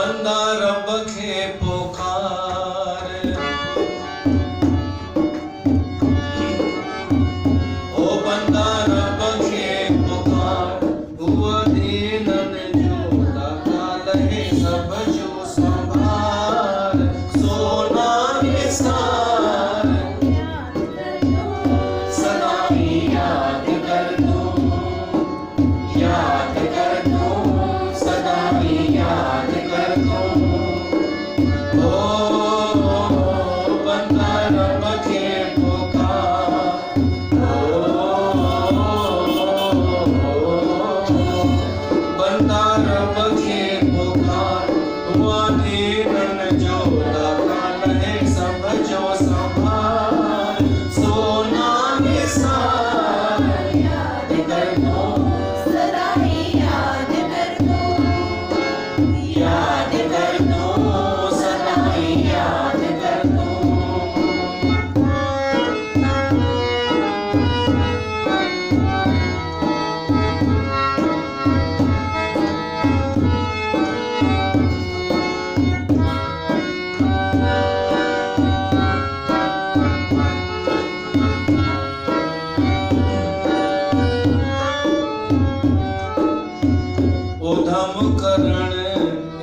बंदा रब खे पुकार ओ बंदा रब खे पुकार हुआ दीनन जो दाता लहे सब जो संभार सोना निसार सदा ही याद कर दूं सदा ही याद कर दूं ओ बंदा रब के पुकार बंदा रब के पुकार हुआ दीनन जो दाता लहे सब जो संभार सोना निसार याद कर दूं सदा ही याद कर दूं सदा ही याद कर दूं उधम करण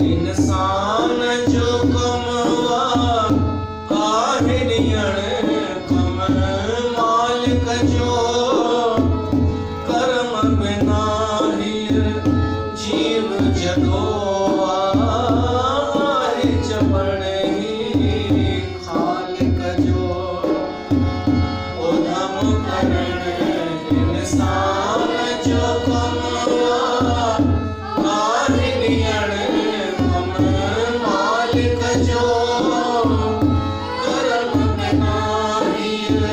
इंसान जो कमवा आहिरियण कम मालिक जो कर्म बिना हीर जीव जदो आहे चपण ही खालिक जो उधम करण इंसान जो कमवा मालिक जो कर्म बिना हीर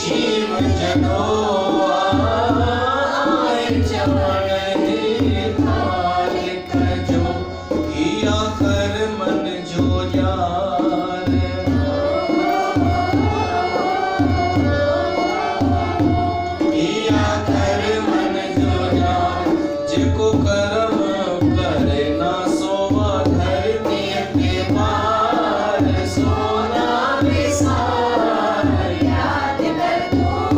जीव जदो आए चपण ही खालिक जो हिया कर मन जो यार हिया कर मन जो यार जेको कर्म करे ना सोवा धरती के पार सोना निसार याद कर दूं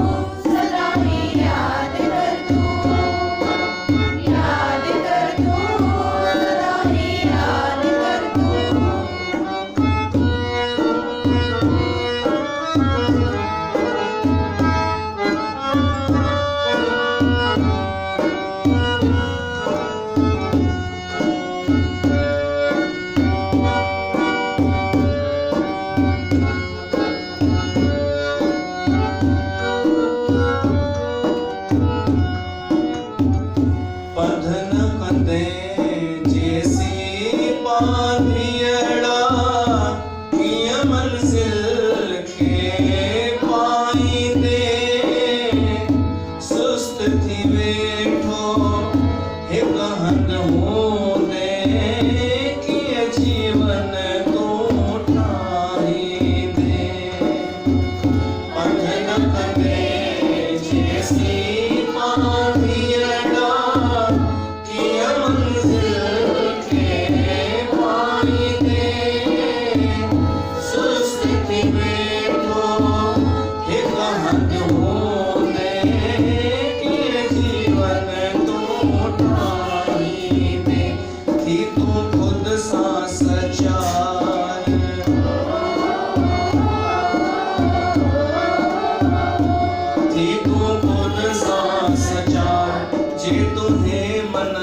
सदा ही याद कर दूं सदा ही याद कर दूं बंधन कंदे जैसी पांधियड़ा कीअं मंजिल खे पाईंदे सुस्त थी वेठो हिक हंध हूंदे कीअं जीवन तूं ठाहींदे बंधन कंदे जैसी पांधियड़ा जे तुझे मन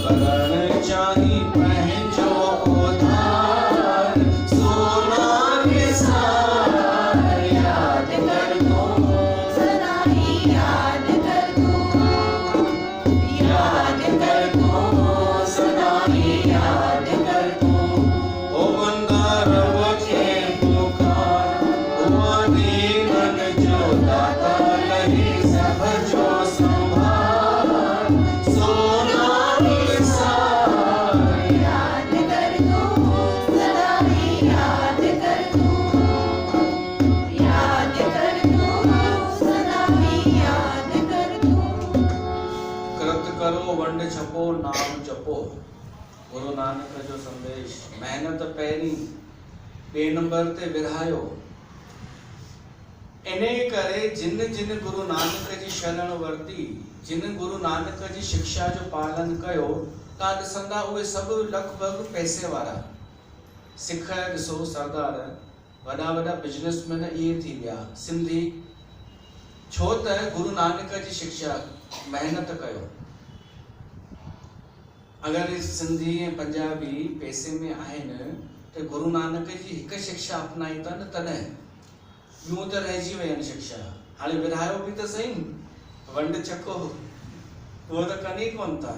करण चाही पंहिंजो उधार सोना निसार याद कर दूं सदा ही याद कर दूं सदा ही याद कर दूं ओ बंदा रब के पुकार हुआ दीनन जो दाता लहे सब जो संभार सोना निसार याद कर दूं सदा ही याद कर दूं सदा ही याद कर दूं कृत करो वंड छपो नाम जपो गुरु नानक जो संदेश। मेहनत पहिरीं, ॿिए नंबर ते विरहायो। इन करे जिन जिन गुरु नानक जी शरण वरती, जिन गुरु नानक जी शिक्षा जो पालन कयो, तव्हां ॾिसंदा उहे सभु लॻभॻि पैसे वारा सिख ॾिसो, सरदार, वॾा वॾा बिजनेसमैन इहे थी विया सिंधी। छो त गुरु नानक जी शिक्षा महिनत कयो। अगरि सिंधी ऐं पंजाबी पैसे में आहिनि त गुरु नानक जी हिकु शिक्षा अपनाई अथनि तॾहिं, ॿियूं त रहिजी वियूं आहिनि शिक्षा। हाणे विरहायो बि त सही, वंड चको उहो त कनि ई कोन था।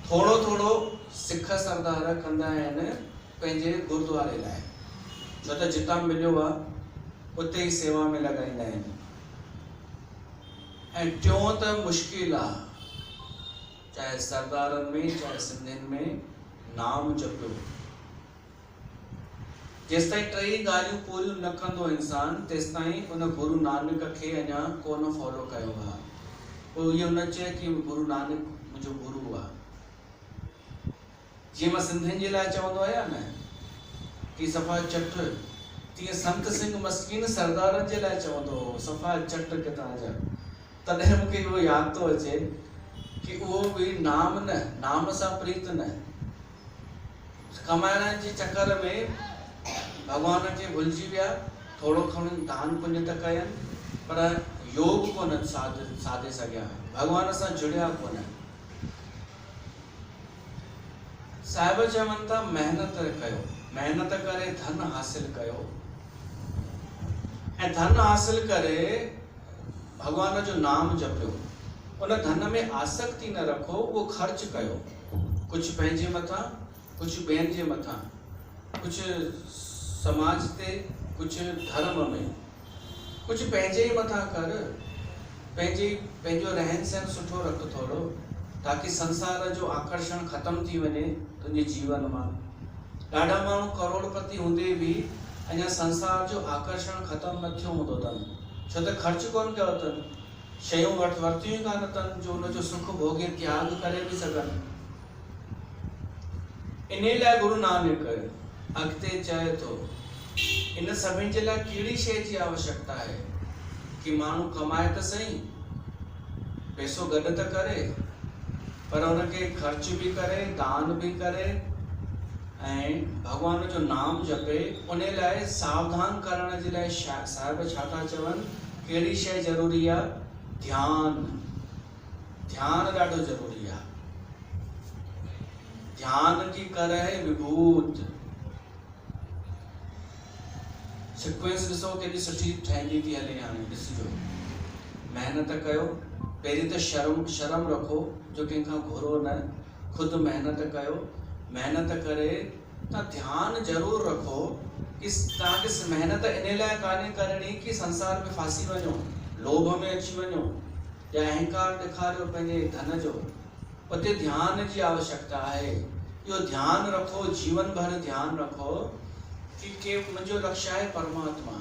थोरो थोरो सिख सरदार कंदा आहिनि पंहिंजे गुरुद्वारे लाइ, छो त जितां मिलियो आहे उते ई सेवा में लॻाईंदा आहिनि। ऐं टियों त मुश्किल आहे, चाहे सरदारनि में चाहे सिंधियुनि में, नाम जपियो। जेसि ताईं टई ॻाल्हियूं पूरियूं न कंदो इंसान, तेसि ताईं उन गुरु नानक खे अञा कोन फॉलो कयो आहे। पोइ इहो न चए कि गुरु नानक मुंहिंजो गुरु आहे। जीअं मां सिंधियुनि जे लाइ चवंदो आहियां न कि सफ़ा चट, तीअं संत सिंह मस्कीन सरदारनि जे लाइ चवंदो हो सफ़ा चट किथां जा। तॾहिं मूंखे इहो यादि थो अचे कि उहो बि नाम न, नाम सां प्रीत न, कमाइण जे चक्कर में भॻवान खे भुलिजी विया। थोरो खणी दान पुण्य त कयनि, पर योग कोन साधे सघिया, भॻवान सां जुड़िया कोन। साहिब चवनि था महिनत कयो, महिनत करे धन हासिल कयो, ऐं धन हासिल करे भॻवान जो नाम जपियो। उन धन में आसक्ति न रखो, उहो ख़र्च कयो, कुझु पंहिंजे मथां, कुझु ॿियनि जे मथां, कुझु समाज ते, कुझु धर्म में, कुझु पंहिंजे ई मथां कर। पंहिंजो रहन सहन सुठो रख थोरो, ताकि संसार जो आकर्षण ख़तम थी वञे तुंहिंजे जीवन मां। ॾाढा माण्हू करोड़पति हूंदे बि अञा संसार जो आकर्षण ख़तम न थियो हूंदो अथनि, छो त ख़र्च कोन कयो अथनि, शयूं वरतियूं ई कान अथनि जो उनजो सुख भोगे त्याग करे बि सघनि। इन लाइ गुरु नानक अॻिते चए थो, इन सभिनि जे लाइ कहिड़ी शइ जी आवश्यकता आहे कि माण्हू कमाए त सही, पैसो गॾु त करे, पर उनखे ख़र्च बि करे, दान बि करे ऐं भॻवान जो नाम जपे। उन लाइ सावधान करण जे लाइ साहिब छा था चवनि, कहिड़ी शइ ज़रूरी आहे? ध्यान। ध्यान ॾाढो ज़रूरी आहे। ध्यान की करहि विभूत। सीक्वेंस ॾिसो केॾी सुठी ठहंदी थी हले। हाणे ॾिसिजो, महिनत कयो, पहिरीं त शर्म रखो जो कंहिंखां घुरो न, ख़ुदि महिनत कयो। महिनत करे तव्हां ध्यानु ज़रूरु रखो कि तव्हांखे महिनत इन लाइ कान्हे करणी कि संसार में फासी वञो, लोभ में अची वञो या अहंकार ॾेखारियो पंहिंजे धन जो। उते ध्यान जी आवश्यकता आहे। इहो ध्यानु रखो, जीवन भर ध्यानु रखो कि मुंहिंजो लक्ष्य आहे परमात्मा।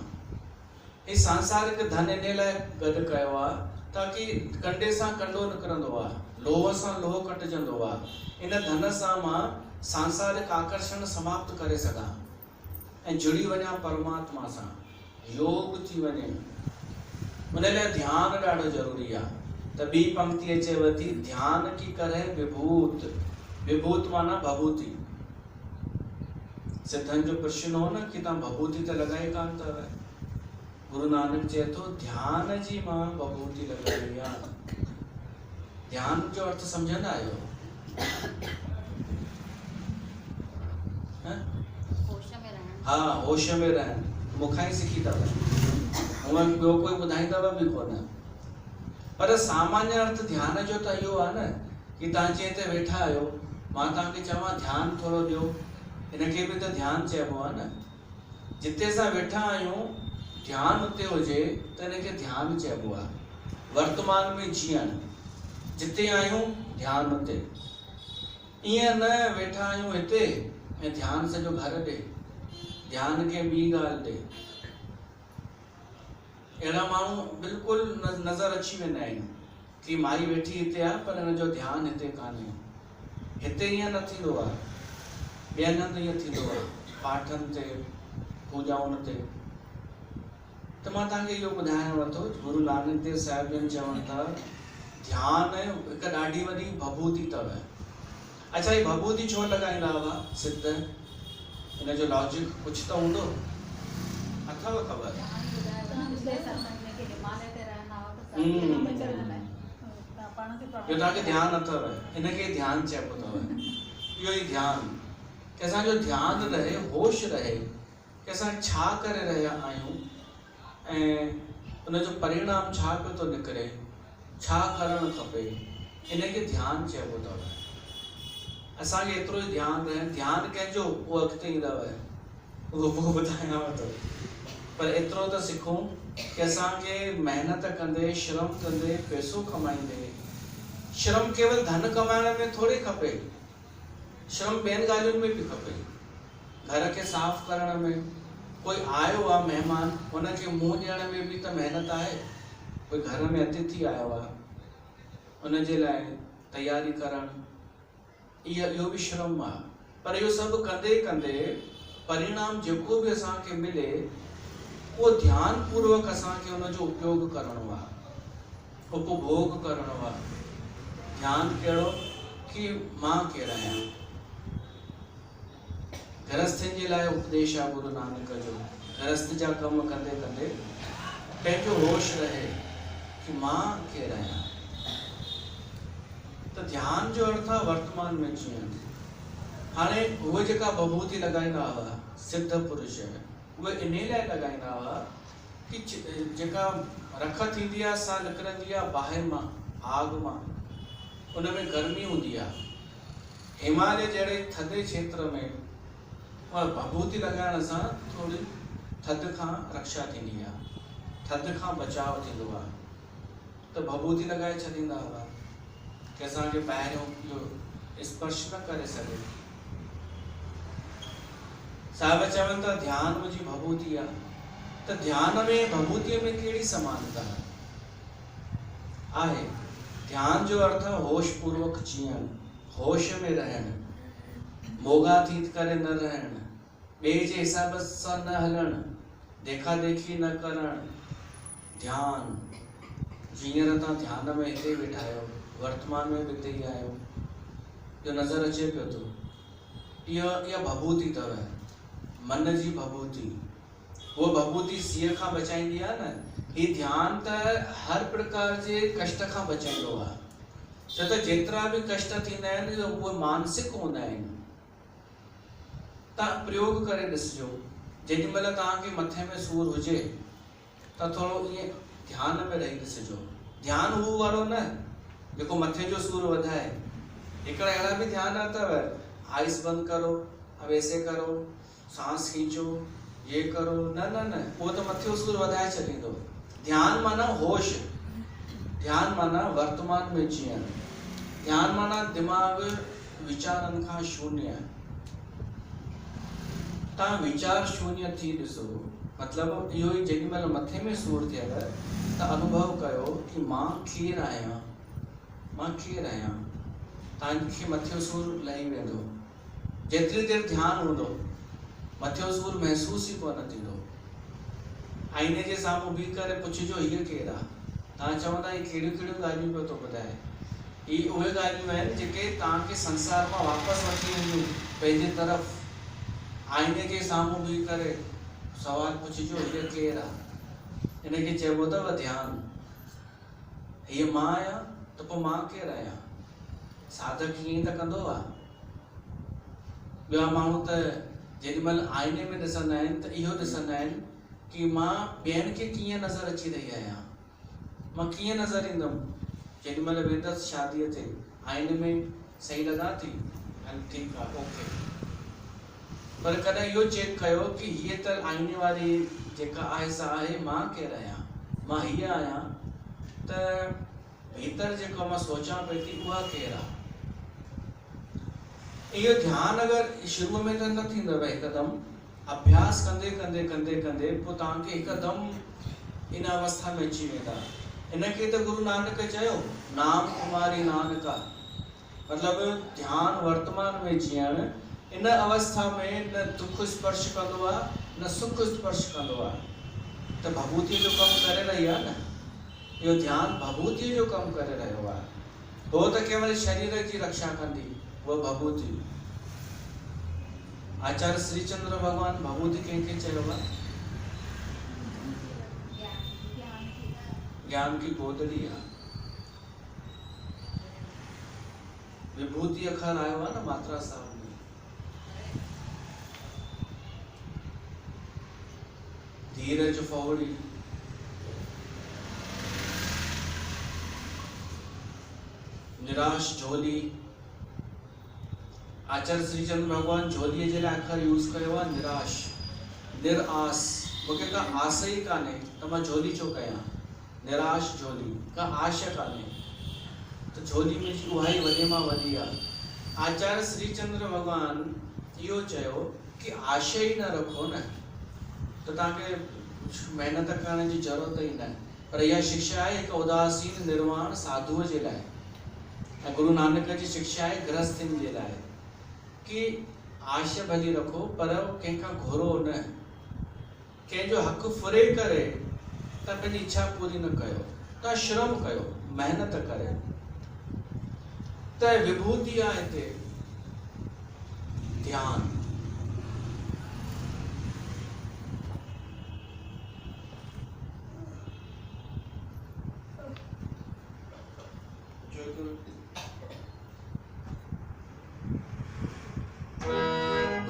ही सांसारिक धन इन लाइ गॾु कयो आहे ताकि कंडे सां कंडो निकिरंदो आहे, लोह सां लोह कटिजंदो आहे। इन धन सां मां सांसारिक आकर्षण समाप्त करे सघां ऐं जुड़ी वञा परमात्मा सां, योग थी वञे। उन लाइ ध्यानु ॾाढो ज़रूरी आहे। त ॿी पंक्ति अचेव थी, ध्यान की करहि विभूत। विभूत माना भभूति। सिद्धनि जो प्रश्न हो न कि तव्हां भभूति त लॻाई कान अथव। गुरु नानक चए थो ध्यान जी मां भभूति लॻाई आहे। ध्यान जो अर्थ सम्झंदा आहियो? हा, होश में रहण। मूंखां ई सिखी अथव, हूअं ॿियो कोई ॿुधाईंदव बि कोन। पर सामान्य अर्थ ध्यान जो त इहो आहे न कि तव्हां जीअं हिते वेठा आहियो, मां तव्हांखे चवां ध्यानु थोरो ॾियो, इनखे बि त ध्यानु चइबो आहे न। जिते असां वेठा आहियूं ध्यानु उते हुजे त इनखे ध्यानु चइबो आहे। वर्तमान में जीअण, जिते आहियूं ध्यानु उते। ईअं न वेठा आहियूं हिते ऐं ध्यानु सॼो घर ॾे, ध्यानु खे ॿी ॻाल्हि ॾे। अहिड़ा माण्हू बिल्कुलु नज़र अची वेंदा आहिनि कि माई वेठी हिते आहे पर हिन जो ध्यानु हिते कान्हे। हिते ईअं न थींदो आहे। ॿियनि हंधि ईअं थींदो आहे पाठनि ते पूॼाउनि ते। त मां तव्हांखे इहो ॿुधाइणु वरितो, गुरु नानक देव साहिब जन चवनि था ध्यानु हिकु ॾाढी वॾी भभूति अथव। अच्छा, ही भभूति छो लॻाईंदा हुआ सिद्ध? हिन जो लॉजिक कुझु त हूंदो, अथव ख़बर? इहो तव्हांखे ध्यानु अथव, हिनखे ध्यानु चइबो अथव। इहो ई ध्यानु, की असांजो ध्यानु रहे, होश रहे की असां छा करे रहिया आहियूं ऐं उनजो परिणाम छा पियो थो निकिरे, छा करणु खपे, इनखे ध्यानु चइबो अथव। असांखे एतिरो ई ध्यानु रहे। ध्यानु कंहिंजो उहो अॻिते ईंदव, उहो पोइ ॿुधायांव थो। पर एतिरो त सिखूं की असांखे महिनत कंदे, श्रम कंदे, पैसो कमाईंदे, श्रम केवल धन कमाइण में थोड़ी खपे, श्रम ॿियनि ॻाल्हियुनि में बि खपे। घर खे साफ़ करण में, कोई आयो आहे महिमान, हुनखे मुंहुं ॾियण में बि त महिनत आहे। कोई घर में अतिथि आयो आहे, उनजे लाइ तयारी करणु, इहो बि श्रम आहे। पर इहो सभु कंदे कंदे परिणाम जेको बि असांखे मिले, उहो ध्यानु पूर्वक असांखे उनजो उपयोग करणो आहे, उपभोग करणो आहे। ध्यानु कहिड़ो? कि मां केरु आहियां। गृहस्थनि जे लाइ उपदेश आहे गुरु नानक जो। गृहस्थ जा कम कंदे कंदे पंहिंजो होश रहे कि मां केरु आहियां। त ध्यान जो अर्थ आहे वर्तमान में जीअण। हाणे उहे जेका भभूति लॻाईंदा हुआ सिद्ध पुरुष, उहे इन लाइ लॻाईंदा हुआ कि जेका रख थींदी आहे सा निकिरंदी आहे ॿाहिरि मां, आग मां, उनमें गर्मी हूंदी आहे। हिमालय जहिड़े थधे क्षेत्र में भभूति लॻाइण सां थोरी थधि खां रक्षा थींदी आहे, थधि खां बचाव थींदो आहे। त भभूति लॻाए छॾींदा हुआ कि असांखे ॿाहिरियों इहो स्पर्श न करे सघे। साहिब चवनि था ध्यानु मुंहिंजी भभूति आहे। त ध्यान में भभूतिअ में कहिड़ी समानता आहे? ध्यान जो अर्थ होश पूर्वक जीअण, होश में रहण, मोगा थी करे न रहण, ॿिए जे हिसाब सां न हलण, देखा देखी न करण। ध्यान हींअर तव्हां ध्यान में हिते वेठा आहियो, वर्तमान में बि हिते ई आहियो, जो नज़र अचे पियो थो। इहा भभूति अथव, मन जी भभूति। उहा भभूति सीअ खां बचाईंदी आहे न। ही ध्यान त हर प्रकार जे कष्ट खां बचाईंदो आहे। छो त जेतिरा बि कष्ट थींदा आहिनि उहे मानसिक हूंदा आहिनि। तव्हां प्रयोग करे ॾिसिजो, जेॾी महिल तव्हांखे मथे में सूरु हुजे त थोरो ईअं ध्यान में रही ॾिसिजो। ध्यानु हू वारो न जेको मथे जो सूरु वधाए। हिकिड़ा अहिड़ा बि ध्यान अथव, आइस बंदि करो, अब ऐसे करो, सांस खींचो, ये करो, न न न, उहो त मथे जो सूरु वधाए छॾींदो। ध्यान माना होश, ध्यान माना वर्तमान में जीअण, ध्यान माना दिमाग़ विचारनि खां शून्य। तव्हां विचार शून्य थी ॾिसो, मतिलबु इहो ई जेॾी महिल मथे में सूरु थियल त अनुभव कयो कि मां केरु आहियां, मां केरु आहियां। तव्हांखे मथे जो सूरु लही वेंदो। जेतिरी देरि ध्यानु हूंदो मथे जो सूरु महसूस ई कोन थींदो। आईने जे साम्हूं बीह करे पुछिजो हीअ केरु आहे। तव्हां चवंदा हीअ कहिड़ियूं कहिड़ियूं ॻाल्हियूं पियो थो ॿुधाए। ही उहे ॻाल्हियूं आहिनि जेके तव्हांखे संसार मां वापसि वठी वेंदियूं पंहिंजे तरफ़। आईने जे साम्हूं बीह करे सवाल पुछिजो हीअ केरु आहे। हिनखे चइबो अथव ध्यानु। हीअ मां आहियां त पोइ मां केरु आहियां। साधक ईअं त कंदो आहे। ॿिया माण्हू त जेॾी महिल आईने में ॾिसंदा आहिनि त इहो ॾिसंदा आहिनि कि मां ॿियनि खे कीअं नज़र अची रही आहियां, मां कीअं नज़र ईंदुमि। जेॾी महिल वेंदसि शादीअ ते, आईने में सही लॻा थी, हल ठीकु आहे, ओके। पर कॾहिं इहो चेक कयो कि हीअ त आईने वारी जेका आहे सा आहे, मां केरु आहियां, मां हीअ आहियां, त भीतर जेको मां सोचां पई थी उहा केरु आहे। इहो ध्यानु अगरि शुरू में त न थींदव हिकदमि, अभ्यास कंदे कंदे कंदे कंदे पोइ तव्हांखे हिकदमि इन अवस्था में अची वेंदा। इनखे त गुरु नानक चयो नाम कुमारी नानका, मतिलबु ध्यानु वर्तमान में जीअण, इन अवस्था में न दुख स्पर्श कंदो आहे न सुख स्पर्श कंदो आहे। त भभूति जो कम करे रही आहे न, इहो ध्यान भभूति जो कम करे रहियो आहे। हो त केवल शरीर जी रक्षा कंदी वो भभूति। आचार्य श्रीचंद्र भगवान भभूति कंहिंखे चयो आहे? ज्ञान की गोदड़ी आहे। विभूति अखर आयो आहे न मात्रा साहब में। धीरज फौड़ी, निराश झोली। आचार्य श्रीचंद्र भगवान झोलीअ जे लाइ अखर यूज़ कयो आहे निराश, निरास। मूंखे का आस ई कान्हे त मां झोली छो कयां। निराश झोली, का आश कान्हे त झोली मुंहिंजी उहा ई वॾे मां वॾी आहे। आचार्य श्रीचंद्र भगवान इहो चयो कि आश ई न रखो न त तव्हांखे महिनत करण जी ज़रूरत ई न। पर इहा शिक्षा आहे हिकु उदासीन निर्वाण साधुअ जे लाइ। ऐं गुरु नानक जी शिक्षा आहे गृहस्थनि जे लाइ कि आश भली रखो पर कंहिंखां घुरो न। कंहिंजो हक़ फुरे करे त पंहिंजी इच्छा पूरी न कयो, तव्हां श्रम कयो, महिनत करे। त विभूति आहे हिते ध्यान। जो